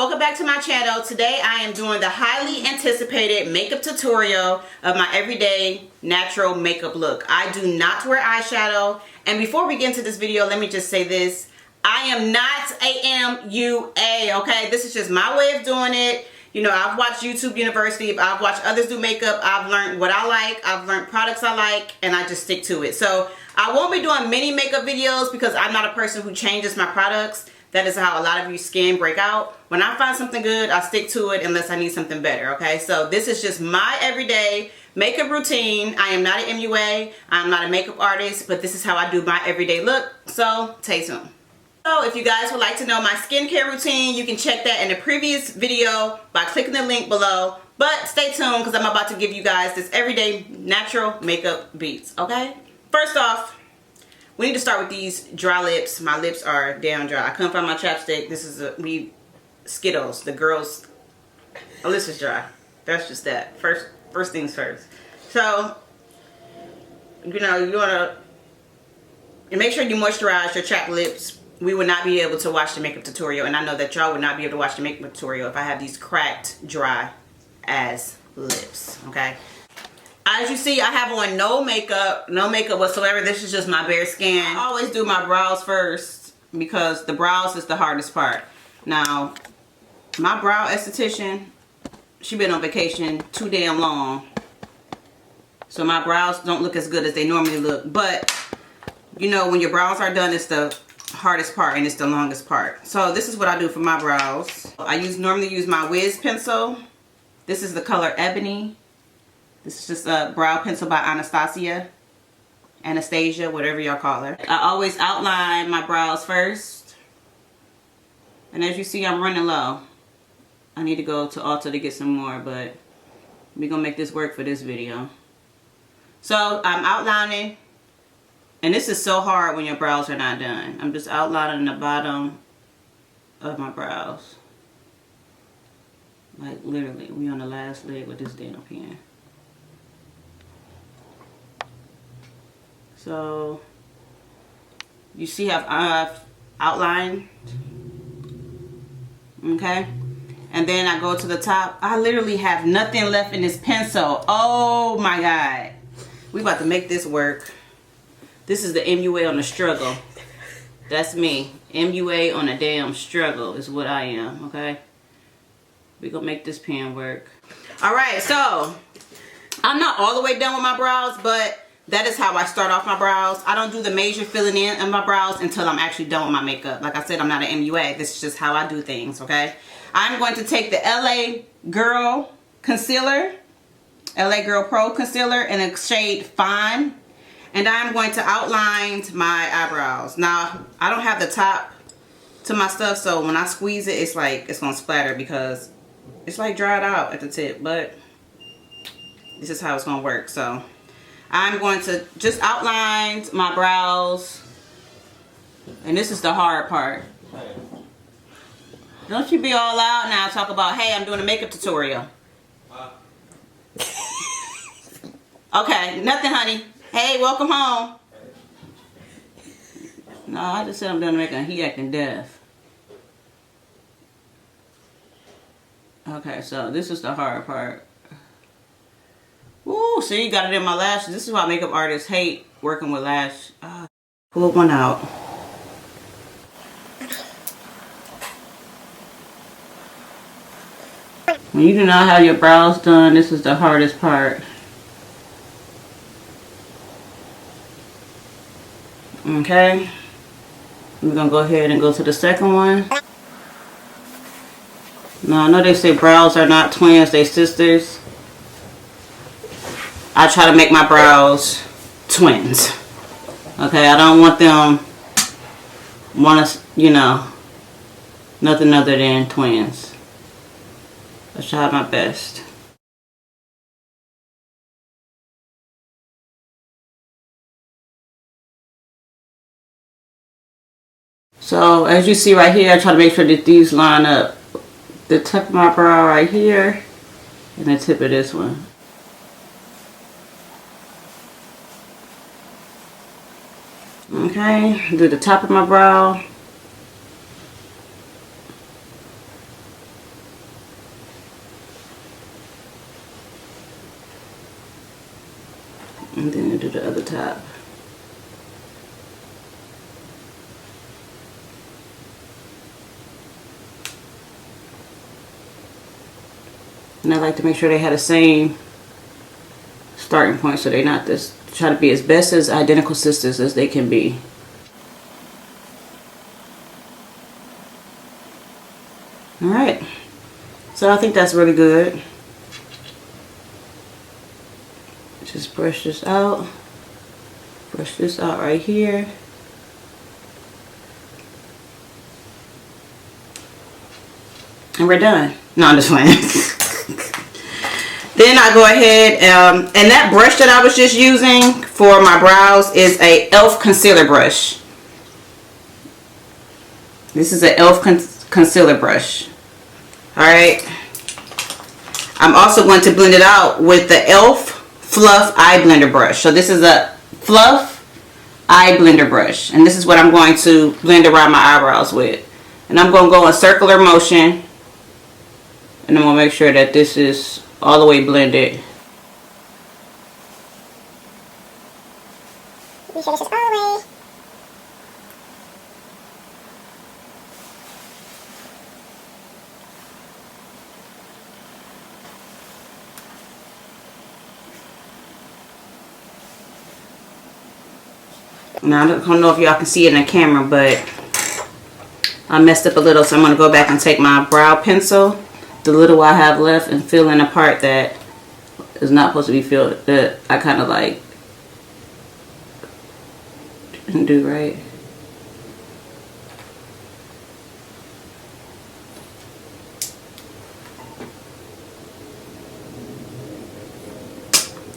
welcome back to my channel. Today I am doing the highly anticipated makeup tutorial of my everyday natural makeup look. I do not wear eyeshadow, and before we get into this video, let me just say this. I am not a MUA, okay? This is just my way of doing it. You know, I've watched YouTube University, I've watched others do makeup, I've learned what I like, I've learned products I like, and I just stick to it. So I won't be doing many makeup videos because I'm not a person who changes my products. That is how a lot of you skin break out. When I find something good, I stick to it unless I need something better, okay? So this is just my everyday makeup routine. I am not an MUA, I'm not a makeup artist, but this is how I do my everyday look. So stay tuned. So if you guys would like to know my skincare routine, you can check that in the previous video by clicking the link below. But stay tuned because I'm about to give you guys this everyday natural makeup beats, okay? First off, we need to start with these dry lips. My lips are damn dry. I couldn't find my chapstick. This is Skittles. The girls' lips is dry. That's just that. First things first. So, you know, you want to make sure you moisturize your chapped lips. We would not be able to watch the makeup tutorial, and I know that y'all would not be able to watch the makeup tutorial if I have these cracked, dry ass lips, okay? As you see, I have on no makeup whatsoever. This is just my bare skin. I always do my brows first because the brows is the hardest part. Now, my brow esthetician, she been on vacation too damn long, so my brows don't look as good as they normally look. But, you know, when your brows are done, it's the hardest part and it's the longest part. So this is what I do for my brows. I normally use my Wiz pencil. This is the color Ebony. This is just a brow pencil by Anastacia, whatever y'all call her. I always outline my brows first. And as you see, I'm running low. I need to go to Ulta to get some more, but we're gonna make this work for this video. So I'm outlining. And this is so hard when your brows are not done. I'm just outlining the bottom of my brows. Like literally, we on the last leg with this damn pen. So, you see how I've outlined? Okay? And then I go to the top. I literally have nothing left in this pencil. Oh my God. We about to make this work. This is the MUA on the struggle. That's me. MUA on a damn struggle is what I am, okay? We're gonna make this pen work. Alright, so I'm not all the way done with my brows, but that is how I start off my brows. I don't do the major filling in of my brows until I'm actually done with my makeup. Like I said, I'm not an MUA. This is just how I do things, okay? I'm going to take the LA Girl Concealer, LA Girl Pro Concealer in a shade Fine. And I'm going to outline my eyebrows. Now, I don't have the top to my stuff, so when I squeeze it, it's like, it's gonna splatter because it's like dried out at the tip, but this is how it's gonna work. So, I'm going to just outline my brows, and this is the hard part. Don't you be all out now talk about, hey, I'm doing a makeup tutorial. Okay, nothing, honey. Hey, welcome home. No, I just said I'm done making. He acting deaf. Okay, so this is the hard part. Ooh, see, you got it in my lashes. This is why makeup artists hate working with lash. Pull one out. When you do not have your brows done, this is the hardest part. Okay, we're gonna go ahead and go to the second one. Now I know they say brows are not twins, they sisters. I try to make my brows twins. Okay, I don't want them you know, nothing other than twins. I try my best. So as you see right here, I try to make sure that these line up. The tip of my brow right here and the tip of this one. Okay, do the top of my brow. And then do the other top. And I like to make sure they have the same starting point, so they're not this, try to be as best as identical sisters as they can be. Alright, so I think that's really good. Just brush this out right here. And we're done. No, I'm just playing. Then I go ahead, and that brush that I was just using for my brows is a e.l.f. concealer brush. This is an e.l.f. concealer brush. Alright. I'm also going to blend it out with the e.l.f. Fluff Eye Blender brush. So this is a Fluff Eye Blender brush. And this is what I'm going to blend around my eyebrows with. And I'm going to go in circular motion. And I'm going to make sure that this is all the way blended. Make sure this is all the way. Now, I don't know if y'all can see it in the camera, but I messed up a little, so I'm going to go back and take my brow pencil, the little I have left, and fill in a part that is not supposed to be filled, that I kind of like didn't do right.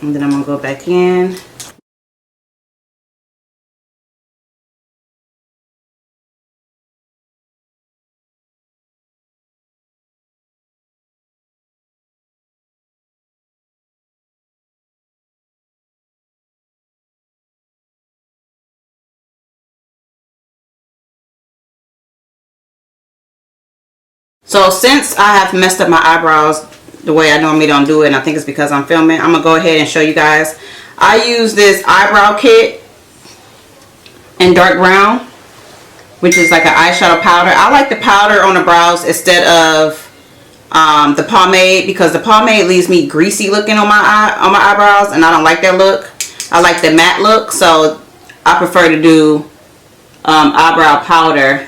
And then I'm going to go back in. So since I have messed up my eyebrows the way I normally don't do it, and I think it's because I'm filming, I'm going to go ahead and show you guys. I use this eyebrow kit in dark brown, which is like an eyeshadow powder. I like the powder on the brows instead of the pomade, because the pomade leaves me greasy looking on my eyebrows, and I don't like that look. I like the matte look, so I prefer to do eyebrow powder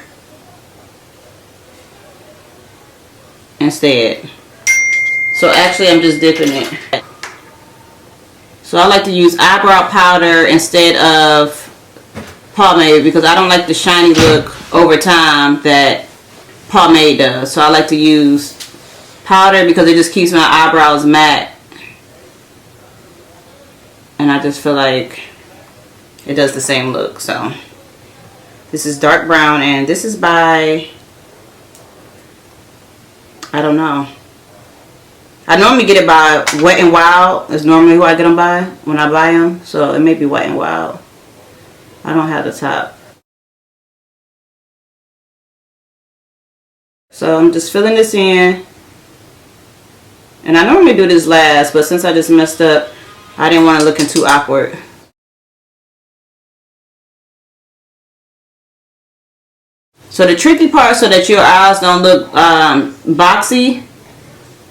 instead. So actually I'm just dipping it. So I like to use eyebrow powder instead of pomade, because I don't like the shiny look over time that pomade does. So I like to use powder because it just keeps my eyebrows matte, and I just feel like it does the same look. So this is dark brown, and this is by, I don't know. I normally get it by Wet n Wild. Is normally who I get them by when I buy them. So it may be Wet n Wild. I don't have the top. So I'm just filling this in. And I normally do this last, but since I just messed up, I didn't want it looking too awkward. So the tricky part, so that your eyes don't look boxy,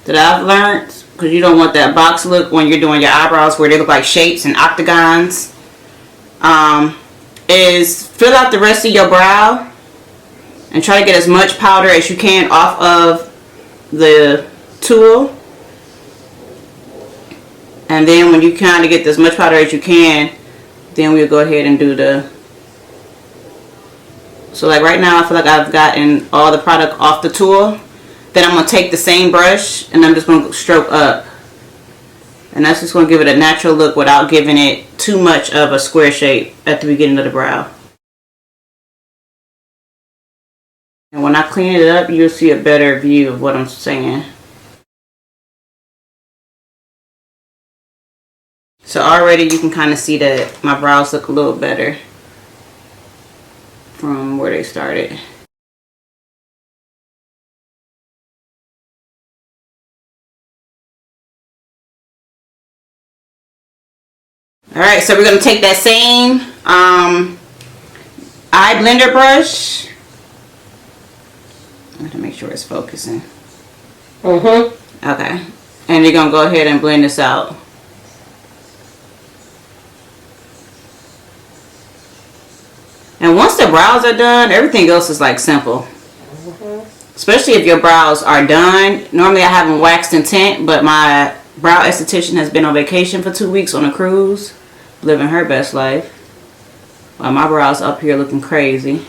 that I've learned, because you don't want that box look when you're doing your eyebrows where they look like shapes and octagons, is fill out the rest of your brow and try to get as much powder as you can off of the tool. And then when you kind of get as much powder as you can, then we'll go ahead and do the, so like right now I feel like I've gotten all the product off the tool. Then I'm going to take the same brush and I'm just going to stroke up. And that's just going to give it a natural look without giving it too much of a square shape at the beginning of the brow. And when I clean it up, you'll see a better view of what I'm saying. So already you can kind of see that my brows look a little better from where they started. Alright, so we're going to take that same eye blender brush. I'm going to make sure it's focusing. Okay. And you're going to go ahead and blend this out. And once the brows are done, everything else is like simple. Especially if your brows are done. Normally I have them waxed and tint, but my brow esthetician has been on vacation for 2 weeks on a cruise, living her best life. While my brows up here looking crazy.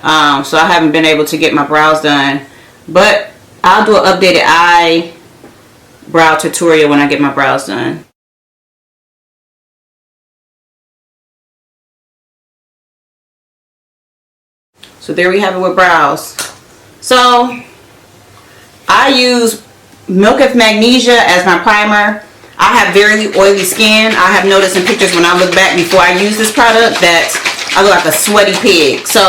So I haven't been able to get my brows done. But I'll do an updated eyebrow tutorial when I get my brows done. So there we have it with brows. So I use Milk of Magnesia as my primer. I have very oily skin. I have noticed in pictures when I look back before I use this product that I look like a sweaty pig. So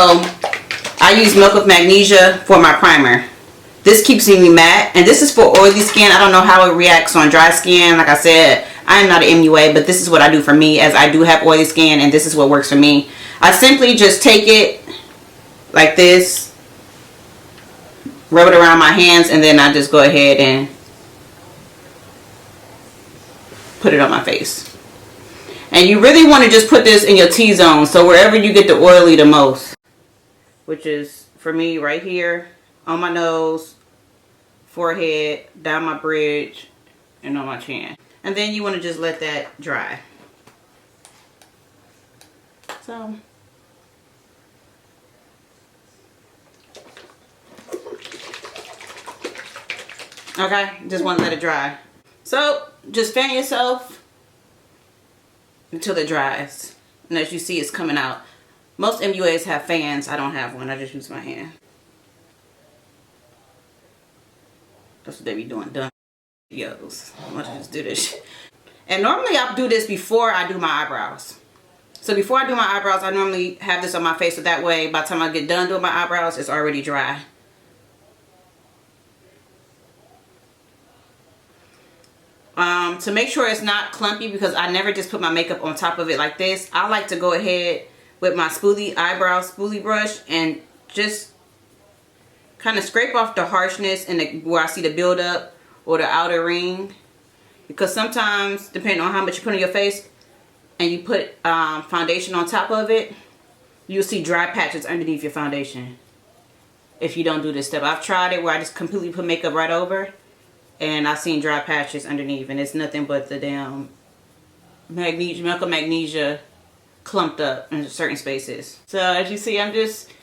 I use Milk of Magnesia for my primer. This keeps me matte, and this is for oily skin. I don't know how it reacts on dry skin. Like I said, I am not an MUA, but this is what I do for me, as I do have oily skin, and this is what works for me. I simply just take it like this, rub it around my hands, and then I just go ahead and put it on my face. And you really want to just put this in your T-zone, so wherever you get the oily the most, which is for me right here on my nose, forehead, down my bridge, and on my chin. And then you want to just let that dry. So okay, just want to let it dry. So just fan yourself until it dries. And as you see, it's coming out. Most MUAs have fans. I don't have one. I just use my hand. That's what they be doing. Done videos. I'm gonna just do this. And normally I do this before I do my eyebrows. So before I do my eyebrows, I normally have this on my face, so that way by the time I get done doing my eyebrows, it's already dry. To make sure it's not clumpy, because I never just put my makeup on top of it like this, I like to go ahead with my eyebrow spoolie brush and just kind of scrape off the harshness and where I see the buildup or the outer ring. Because sometimes, depending on how much you put on your face and you put foundation on top of it, you'll see dry patches underneath your foundation if you don't do this step. I've tried it where I just completely put makeup right over, and I've seen dry patches underneath, and it's nothing but the damn Milk of Magnesia clumped up in certain spaces. So as you see, I'm just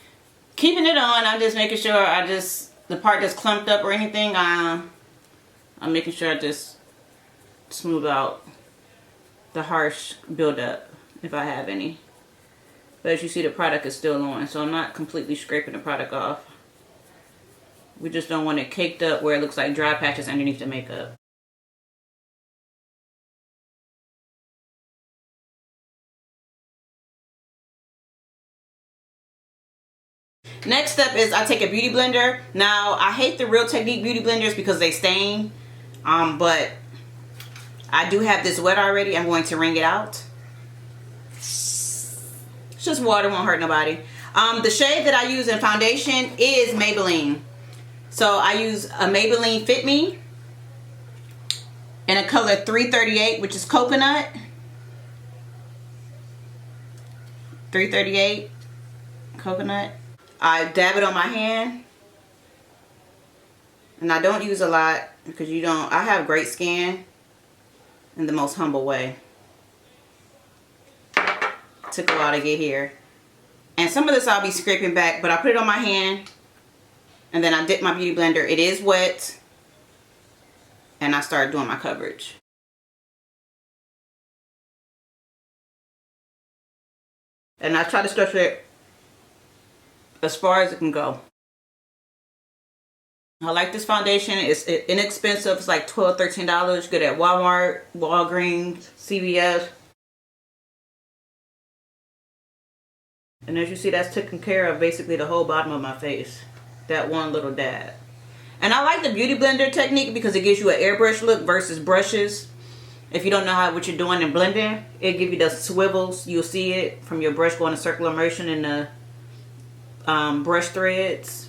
keeping it on. I'm just making sure the part that's clumped up or anything, I'm making sure I just smooth out the harsh buildup if I have any. But as you see, the product is still on, so I'm not completely scraping the product off. We just don't want it caked up where it looks like dry patches underneath the makeup. Next step is I take a beauty blender. Now, I hate the Real Technique beauty blenders because they stain. But I do have this wet already. I'm going to wring it out. It's just water, won't hurt nobody. The shade that I use in foundation is Maybelline. So I use a Maybelline Fit Me in a color 338, which is coconut. 338 coconut. I dab it on my hand, and I don't use a lot because I have great skin in the most humble way. Took a while to get here. And some of this I'll be scraping back, but I put it on my hand and then I dip my beauty blender. It is wet, and I start doing my coverage. And I try to stretch it as far as it can go. I like this foundation. It's inexpensive. It's like $12, $13. Good at Walmart, Walgreens, CVS. And as you see, that's taking care of basically the whole bottom of my face. That one little dab. And I like the beauty blender technique because it gives you an airbrush look versus brushes. If you don't know what you're doing in blending, it'll give you the swivels. You'll see it from your brush going to circular immersion in the brush threads.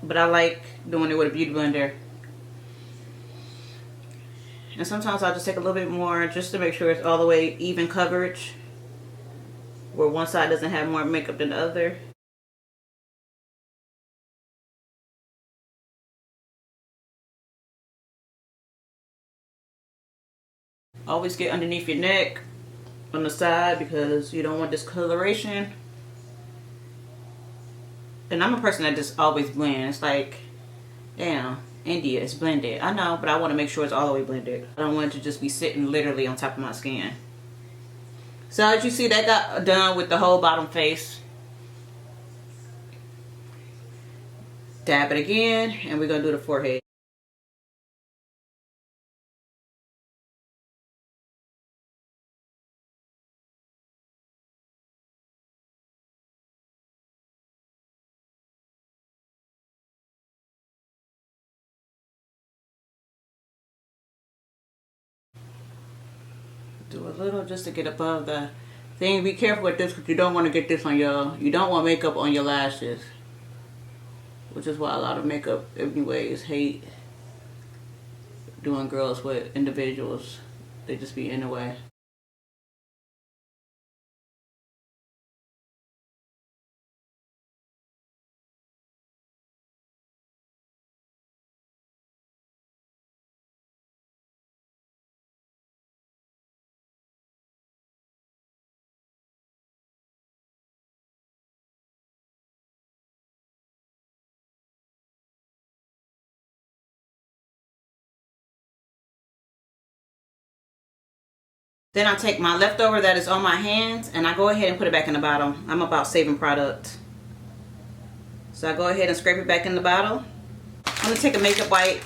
But I like doing it with a beauty blender. And sometimes I'll just take a little bit more just to make sure it's all the way even coverage, where one side doesn't have more makeup than the other. Always get underneath your neck on the side because you don't want discoloration. And I'm a person that just always blends. It's like, damn, India is blended. I know, but I want to make sure it's all the way blended. I don't want it to just be sitting literally on top of my skin. So as you see, that got done with the whole bottom face. Dab it again, and we're going to do the forehead. Do a little just to get above the thing. Be careful with this because you don't want to get this on you don't want makeup on your lashes. Which is why a lot of makeup anyways hate doing girls with individuals. They just be in the way. Then I take my leftover that is on my hands and I go ahead and put it back in the bottle. I'm about saving product. So I go ahead and scrape it back in the bottle. I'm going to take a makeup wipe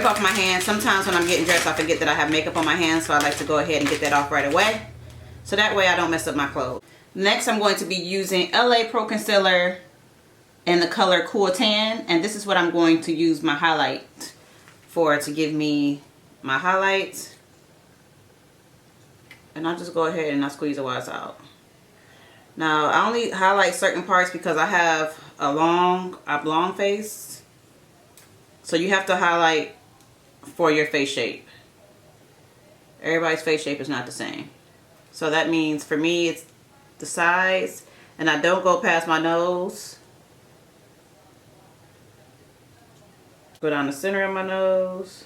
off my hands. Sometimes when I'm getting dressed I forget that I have makeup on my hands, so I like to go ahead and get that off right away. So that way I don't mess up my clothes. Next I'm going to be using LA Pro Concealer in the color Cool Tan. And this is what I'm going to use my highlight for, to give me my highlights. And I'll just go ahead and I squeeze the wires out. Now I only highlight certain parts because I have a long face. So you have to highlight for your face shape. Everybody's face shape is not the same. So that means for me it's the sides, and I don't go past my nose. Go down the center of my nose.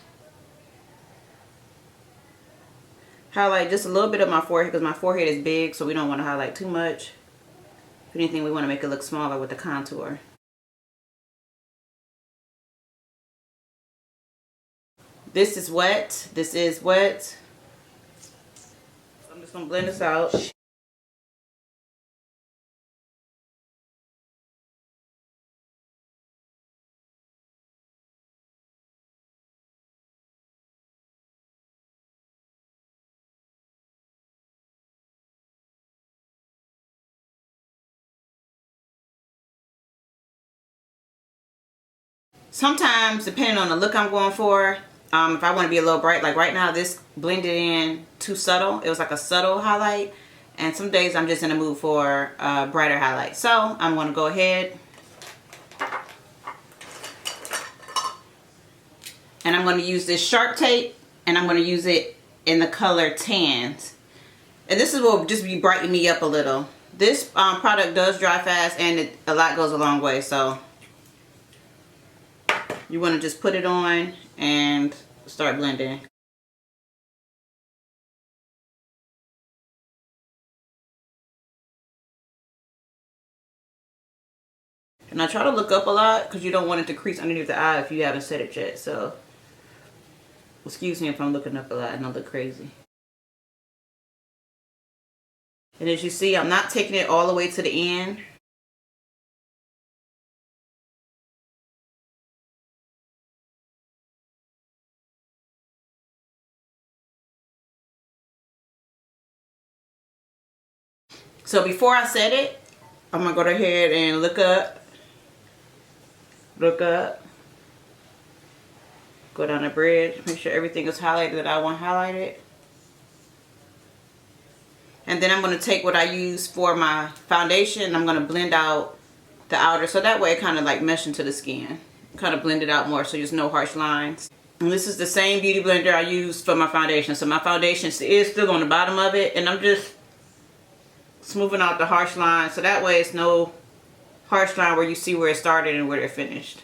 Highlight just a little bit of my forehead because my forehead is big, so we don't want to highlight too much. If anything, we want to make it look smaller with the contour. This is wet. This is wet. I'm just going to blend this out. Sometimes, depending on the look I'm going for, if I want to be a little bright, like right now, this blended in too subtle. It was like a subtle highlight. And some days I'm just in the mood for a brighter highlight. So I'm going to go ahead and I'm going to use this Sharp Tape, and I'm going to use it in the color Tans. And this is what will just be brightening me up a little. This product does dry fast, and a lot goes a long way. So you want to just put it on and start blending. And I try to look up a lot because you don't want it to crease underneath the eye if you haven't set it yet. So excuse me if I'm looking up a lot and I look crazy. And as you see, I'm not taking it all the way to the end. So before I set it, I'm going to go ahead and look up. Go down the bridge, make sure everything is highlighted that I want highlighted. And then I'm going to take what I use for my foundation. I'm going to blend out the outer, so that way it kind of like mesh into the skin. Kind of blend it out more so there's no harsh lines. And this is the same beauty blender I use for my foundation. So my foundation is still on the bottom of it, and I'm just smoothing out the harsh lines, so that way it's no harsh line where you see where it started and where it finished.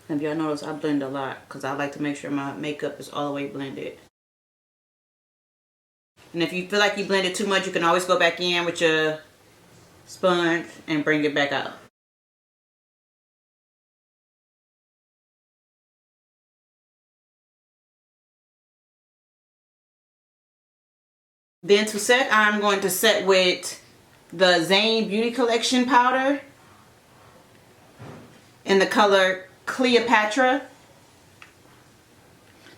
And if y'all notice, I blend a lot because I like to make sure my makeup is all the way blended. And if you feel like you blended too much, you can always go back in with your sponge and bring it back out. Then to set, I'm going to set with the Zhanebeautycollection powder in the color Cleopatra.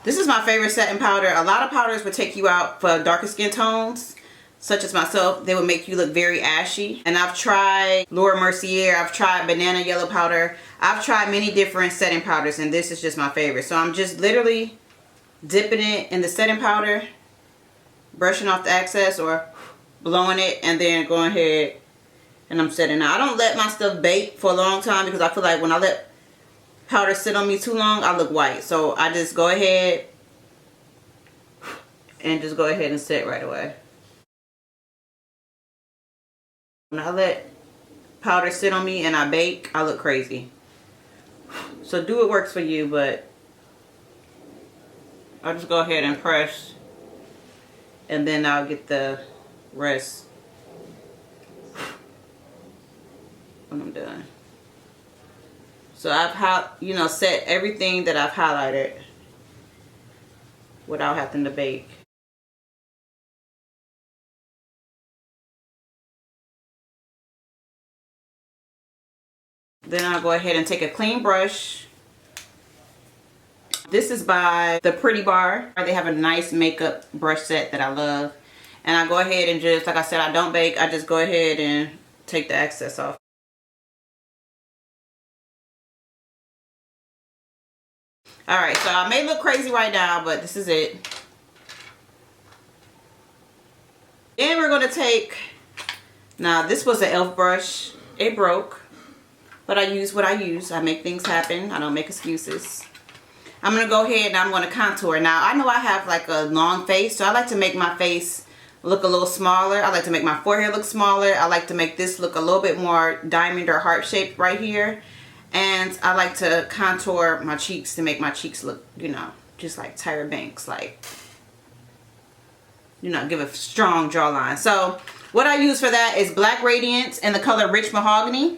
This is my favorite setting powder. A lot of powders would take you out for darker skin tones, such as myself. They would make you look very ashy. And I've tried Laura Mercier, I've tried banana yellow powder, I've tried many different setting powders, and this is just my favorite. So I'm just literally dipping it in the setting powder, brushing off the excess or blowing it, and then going ahead and I'm setting. Now I don't let my stuff bake for a long time because I feel like when I let powder sit on me too long, I look white. So I just go ahead and set right away. When I let powder sit on me and I bake, I look crazy. So do what works for you, but I'll just go ahead and press, and then I'll get the rest when I'm done. So I've set everything that I've highlighted without having to bake. Then I'll go ahead and take a clean brush. This is by the Pretty Bar. They have a nice makeup brush set that I love. And I go ahead and just, like I said, I don't bake. I just go ahead and take the excess off. Alright, so I may look crazy right now, but this is it. Then we're going to take, now this was an e.l.f. brush. It broke, but I use what I use. I make things happen. I don't make excuses. I'm going to go ahead and I'm going to contour. Now, I know I have like a long face, so I like to make my face look a little smaller. I like to make my forehead look smaller. I like to make this look a little bit more diamond or heart shaped right here. And I like to contour my cheeks to make my cheeks look, just like Tyra Banks, like, give a strong jawline. So what I use for that is Black Radiance in the color Rich Mahogany.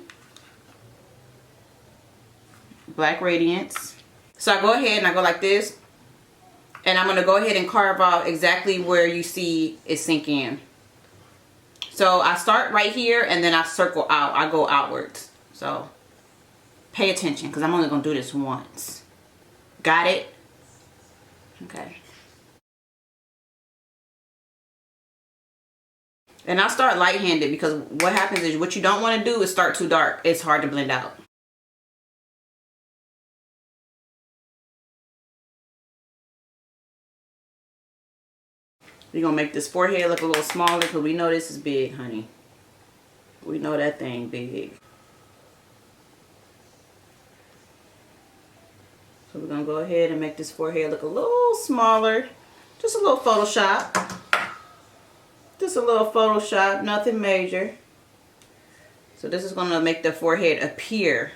Black Radiance. So I go ahead and I go like this. And I'm going to go ahead and carve out exactly where you see it sink in. So I start right here and then I circle out. I go outwards. So pay attention because I'm only going to do this once. Got it? Okay. And I'll start light-handed because what happens is what you don't want to do is start too dark. It's hard to blend out. We're going to make this forehead look a little smaller because we know this is big, honey. We know that thing big. So we're going to go ahead and make this forehead look a little smaller. Just a little Photoshop. Just a little Photoshop, nothing major. So this is going to make the forehead appear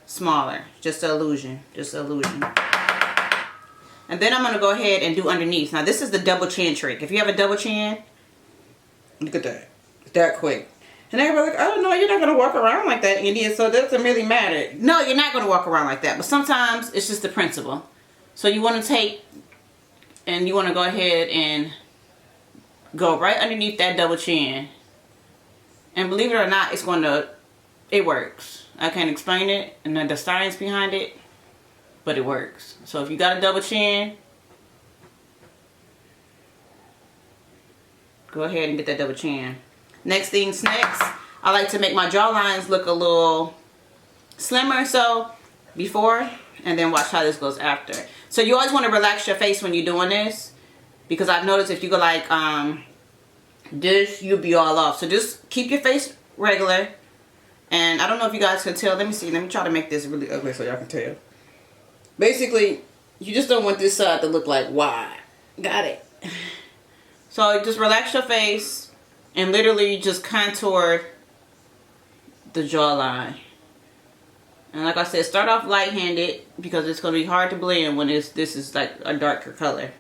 smaller. Just an illusion. Just an illusion. And then I'm going to go ahead and do underneath. Now this is the double chin trick. If you have a double chin, look at that. That quick. And everybody's like, oh no, you're not going to walk around like that, India, so that doesn't really matter. No, you're not going to walk around like that. But sometimes it's just the principle. So you want to take and you want to go ahead and go right underneath that double chin. And believe it or not, it works. I can't explain it and the science behind it, but it works. So if you got a double chin, go ahead and get that double chin. Next things next, I like to make my jawlines look a little slimmer. So before, and then watch how this goes after. So you always want to relax your face when you're doing this, because I've noticed if you go like this, you'll be all off. So just keep your face regular. And I don't know if you guys can tell. Let me see. Let me try to make this really ugly so y'all can tell. Basically, you just don't want this side to look like wide. Got it. So just relax your face and literally just contour the jawline. And like I said, start off light-handed because it's going to be hard to blend when this is like a darker color.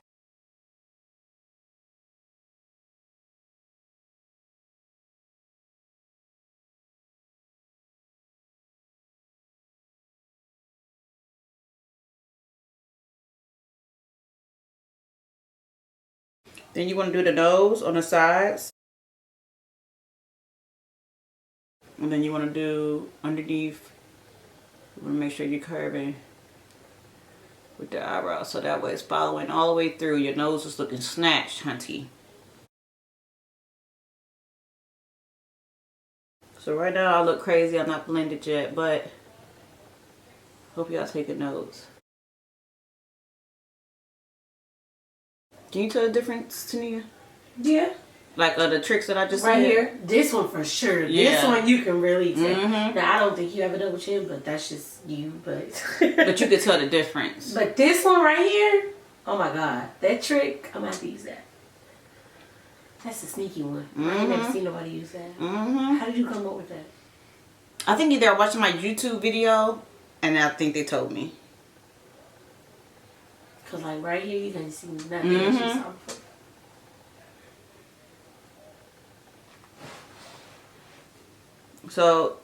Then you want to do the nose on the sides. And then you want to do underneath. You want to make sure you're curving with the eyebrows so that way it's following all the way through. Your nose is looking snatched, hunty. So right now I look crazy. I'm not blended yet, but hope y'all taking notes. Can you tell the difference, Tania? Yeah. Like the tricks that I just right said? Here. This one for sure. Yeah. This one you can really tell. Mm-hmm. Now I don't think you have a double chin, but that's just you. But but you can tell the difference. But this one right here, oh my god, that trick, I'm gonna have to use that. That's a sneaky one. Mm-hmm. I ain't never seen nobody use that. Mm-hmm. How did you come up with that? I think either I watched my YouTube video and I think they told me. Cause like right here, you can see nothing. Mm-hmm. So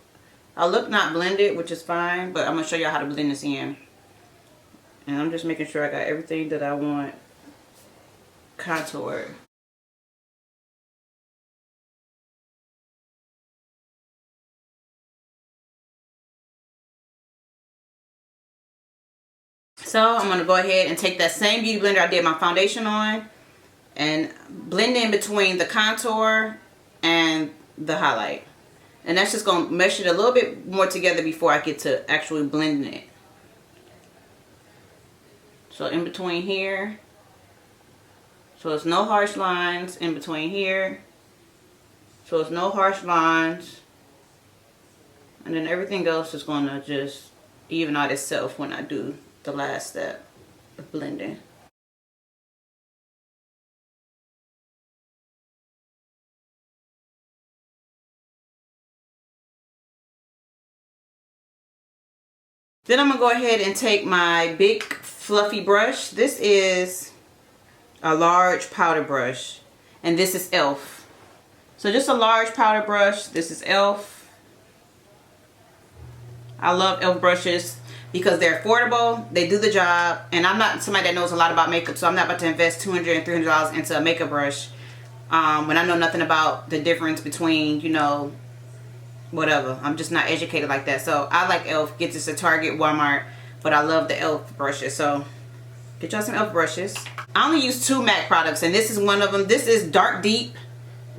I look not blended, which is fine, but I'm gonna show y'all how to blend this in. And I'm just making sure I got everything that I want contoured. So I'm going to go ahead and take that same beauty blender I did my foundation on and blend in between the contour and the highlight. And that's just going to mesh it a little bit more together before I get to actually blending it. So in between here. So it's no harsh lines in between here. So it's no harsh lines. And then everything else is going to just even out itself when I do the last step of blending. Then I'm going to go ahead and take my big fluffy brush. This is a large powder brush and this is e.l.f. So just a large powder brush. This is e.l.f. I love e.l.f. brushes because they're affordable, they do the job, and I'm not somebody that knows a lot about makeup, so I'm not about to invest $200 and $300 into a makeup brush when I know nothing about the difference between, you know, whatever. I'm just not educated like that. So I like e.l.f. Get this at Target, Walmart, but I love the e.l.f. brushes. So get y'all some e.l.f. brushes. I only use 2 MAC products, and this is one of them. This is Dark Deep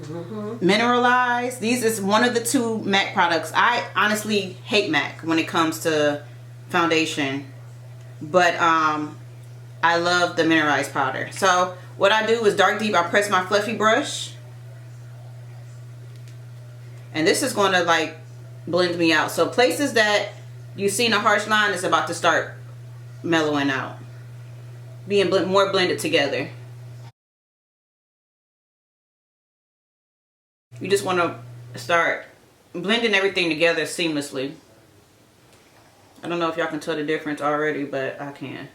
Mineralize. These is one of the 2 MAC products. I honestly hate MAC when it comes to foundation, but I love the Mineralize powder. So what I do is Dark Deep, I press my fluffy brush, and this is going to like blend me out. So places that you've seen a harsh line is about to start mellowing out, being more blended together. You just want to start blending everything together seamlessly. I don't know if y'all can tell the difference already, but I can.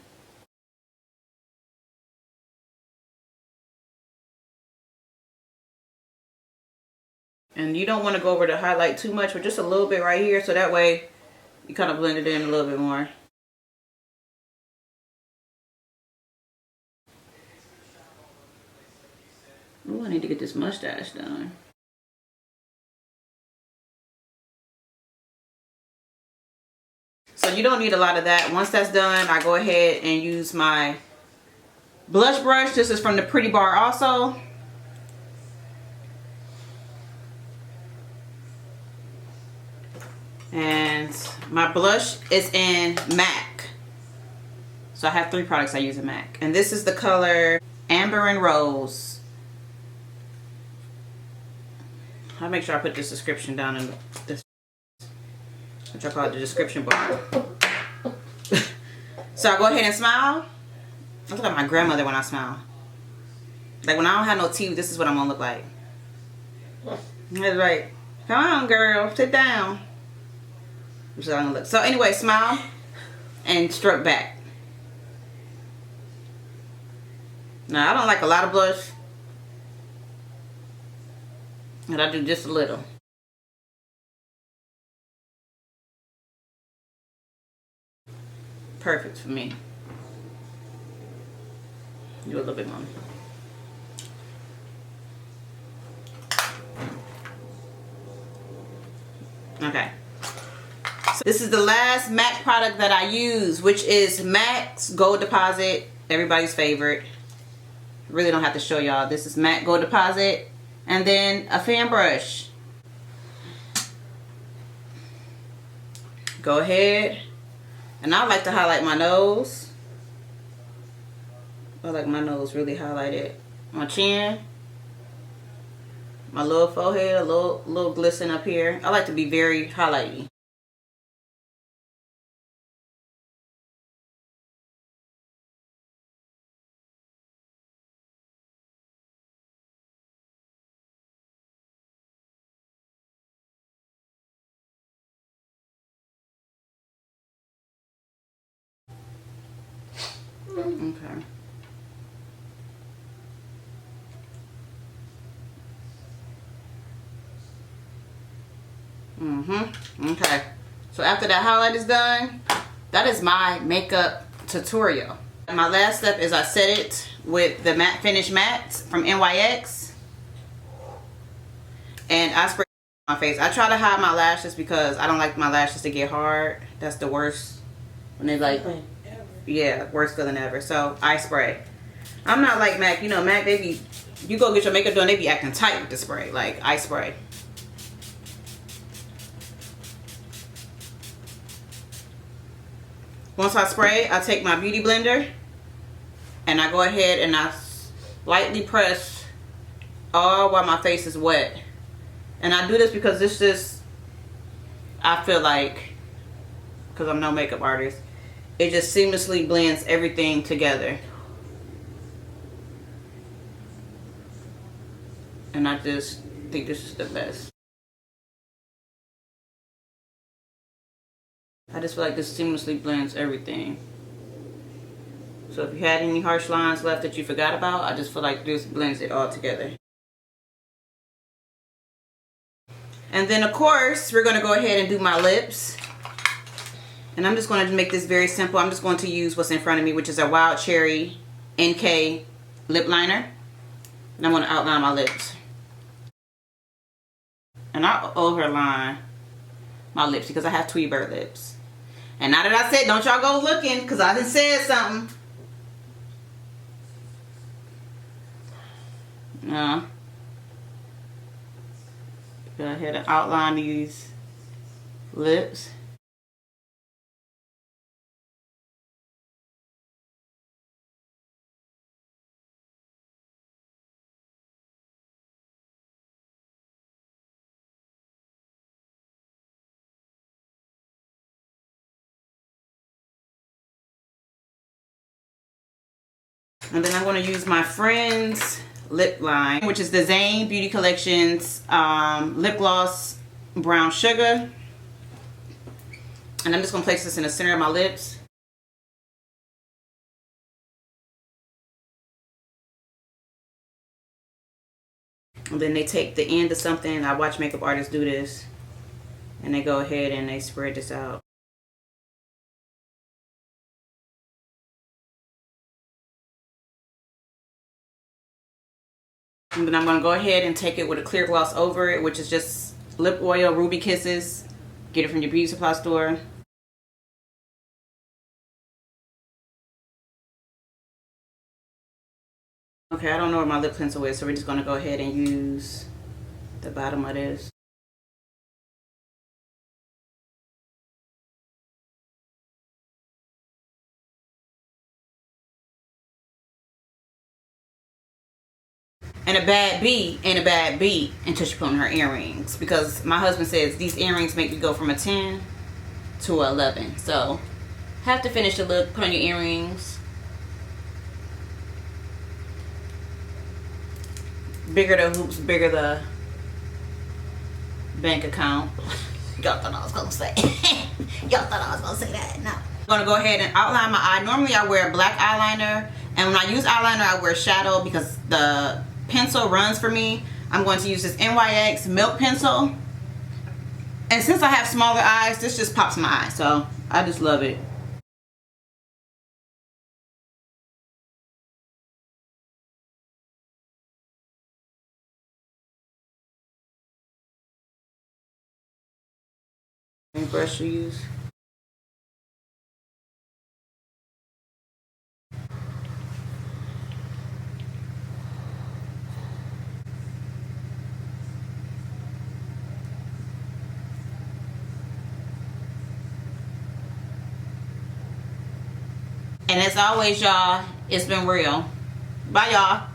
And you don't want to go over the highlight too much, but just a little bit right here, so that way you kind of blend it in a little bit more. Ooh, I need to get this mustache done. So you don't need a lot of that. Once that's done, I go ahead and use my blush brush. This is from the Pretty Bar also. And my blush is in MAC. So I have 3 products I use in MAC. And this is the color Amber and Rose. I'll make sure I put this description down in this, which I call it the description bar. So I go ahead and smile. I look like my grandmother when I smile. Like when I don't have no teeth, this is what I'm gonna look like. It's like, come on girl, sit down. Which is how I'm gonna look. So anyway, smile and stroke back. Now I don't like a lot of blush. And I do just a little. Perfect for me. Do a little bit more. Okay. So this is the last MAC product that I use, which is MAC's Gold Deposit, everybody's favorite. Really don't have to show y'all. This is MAC Gold Deposit. And then a fan brush. Go ahead. And I like to highlight my nose. I like my nose really highlighted. My chin. My little forehead, a little glisten up here. I like to be very highlighty. Okay. Okay. So after that highlight is done, that is my makeup tutorial. My last step is I set it with the matte finish matte from NYX, and I spray my face. I try to hide my lashes because I don't like my lashes to get hard. That's the worst when they like, yeah, worst feeling ever. So I spray. I'm not like MAC. You know, MAC, they be, you go get your makeup done, they be acting tight with the spray. Like, I spray. Once I spray, I take my beauty blender and I go ahead and I lightly press all while my face is wet. And I do this because this just, I feel like, because I'm no makeup artist, it just seamlessly blends everything together. And I just think this is the best. I just feel like this seamlessly blends everything. So if you had any harsh lines left that you forgot about, I just feel like this blends it all together. And then of course, we're gonna go ahead and do my lips. And I'm just gonna make this very simple. I'm just going to use what's in front of me, which is a Wild Cherry NK lip liner. And I'm gonna outline my lips. And I overline my lips because I have Tweety Bird lips. And now that I said, don't y'all go looking, because I done said something. No. Go ahead and outline these lips. And then I'm going to use my friend's lip line, which is the Zhanebeautycollection's lip gloss brown sugar. And I'm just going to place this in the center of my lips. And then they take the end of something. I watch makeup artists do this. And they go ahead and they spread this out. And then I'm going to go ahead and take it with a clear gloss over it, which is just lip oil, Ruby Kisses. Get it from your beauty supply store. Okay, I don't know where my lip pencil is, so we're just going to go ahead and use the bottom of this. And a bad B ain't a bad B until she put on her earrings. Because my husband says these earrings make you go from a 10 to a 11. So, have to finish the look. Put on your earrings. Bigger the hoops, bigger the bank account. Y'all thought I was gonna say. Y'all thought I was gonna say that. No. I'm gonna go ahead and outline my eye. Normally I wear black eyeliner, and when I use eyeliner I wear shadow because the pencil runs for me. I'm going to use this NYX milk pencil, and since I have smaller eyes, this just pops my eye, so I just love it. Any brush to use? And as always, y'all, it's been real. Bye, y'all.